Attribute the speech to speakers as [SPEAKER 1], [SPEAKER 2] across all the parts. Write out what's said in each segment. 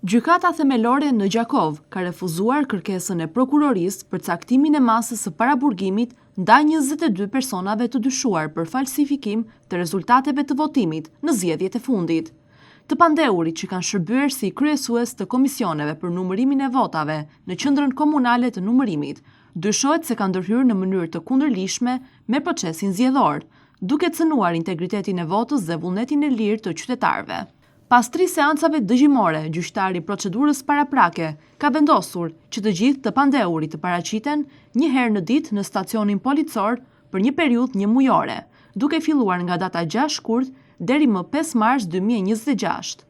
[SPEAKER 1] Gjykata themelore në Gjakov ka refuzuar kërkesën e prokurorisë për caktimin e masës së paraburgimit ndaj 22 personave të dyshuar për falsifikim të rezultateve të votimit në zgjedhjet e fundit. Të pandeurit që kanë shërbyer si kryesues të komisioneve për numërimin e votave në qendrën komunale të numërimit, dyshohet se kanë ndërhyrë në mënyrë të kundërligjshme me procesin zgjedhor, duke cënuar integritetin e votës dhe vullnetin e lirë të qytetarëve. Pas 3 seancave dëgjimore, gjyqtari i procedurës paraprake ka vendosur që të gjithë të pandeurit të paraqiten një herë në ditë në stacionin policor për një periudhë njëmujore, duke filluar nga data 6 shkurt deri më 5 mars 2026.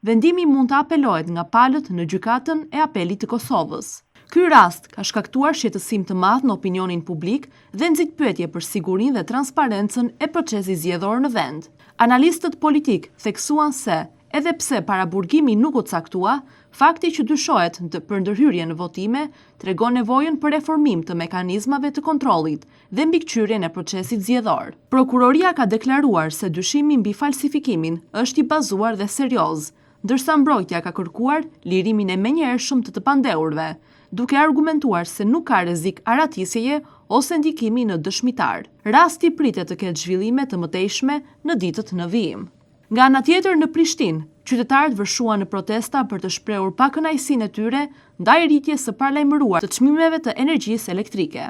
[SPEAKER 1] Vendimi mund të apelohet nga palët në gjykatën e apelit të Kosovës. Ky rast ka shkaktuar shqetësim të madh në opinionin publik dhe nxit pyetje për sigurinë dhe transparencën e procesit zgjedhor në vend. Analistët politik theksuan se edhe pse paraburgimi nuk u caktua, fakti që dyshohet për ndërhyrje në votime tregon nevojën për reformim të mekanizmave të kontrollit dhe mbikëqyrjen e procesit zgjedhor. Prokuroria ka deklaruar se dyshimi mbi falsifikimin është i bazuar dhe serioz, ndërsa mbrojtja ka kërkuar lirimin e menjëhershëm të pandeurve, duke argumentuar se nuk ka rrezik aratisjeje ose ndikimi në dëshmitar. Rasti pritet të ketë zhvillime të mëtejshme në ditët në vijim. Nga ana tjetër në Prishtinë, qytetarët vërshuan në protesta për të shprehur pakënaqësinë e tyre ndaj rritjes së paralajmëruar të çmimeve të energjisë elektrike.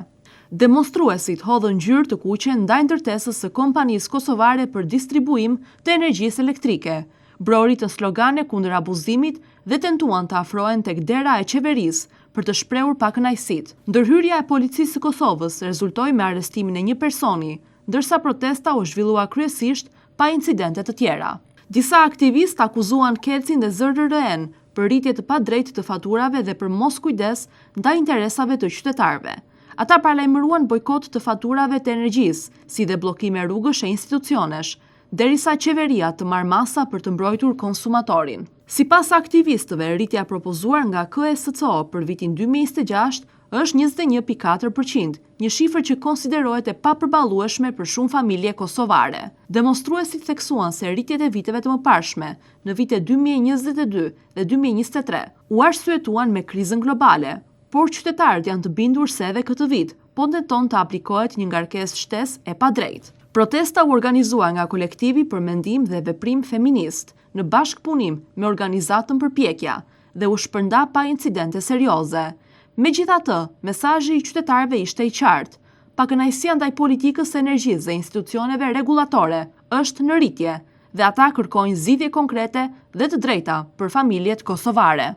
[SPEAKER 1] Demonstruesit hodhën ngjyrë të kuqe ndaj ndërtesës së kompanisë kosovare për distribuim të energjisë elektrike, broritën slogane kundër abuzimit dhe tentuan të afrohen tek dera e qeverisë për të shprehur pakënaqësitë. Ndërhyrja e policisë së Kosovës rezultoi me arrestimin e një personi, ndërsa protesta u zhvillua kryesisht pa incidente të tjera. Disa aktivistë akuzuan Kelcin dhe ZRR-n për rritje të padrejtë të faturave dhe për mos kujdes ndaj interesave të qytetarëve. Ata paralajmëruan bojkot të faturave të energjisë, si dhe bllokime rrugësh e institucionesh, derisa qeveria të marrë masa për të mbrojtur konsumatorin. Sipas aktivistëve, rritja propozuar nga KSCO për vitin 2026 është 21.4%, një shifër që konsiderohet e papërballueshme për shumë familje kosovare. Demonstruesit theksuan se rritjet e viteve të mëparshme, në vitet 2022 dhe 2023, u arsyetuan me krizën globale, por qytetarët janë të bindur se edhe këtë vit po tenton të aplikohet një ngarkesë shtesë e padrejtë. Protesta u organizua nga kolektivi për mendim dhe veprim feminist, në bashkëpunim me organizatën Përpjekja dhe u shpërnda pa incidente serioze. Megjithatë, mesazhi i qytetarëve ishte i qartë. Pakënaqësia ndaj politikës së energjisë dhe institucioneve rregullatore është në rritje dhe ata kërkojnë zgjidhje konkrete dhe të drejta për familjet kosovare.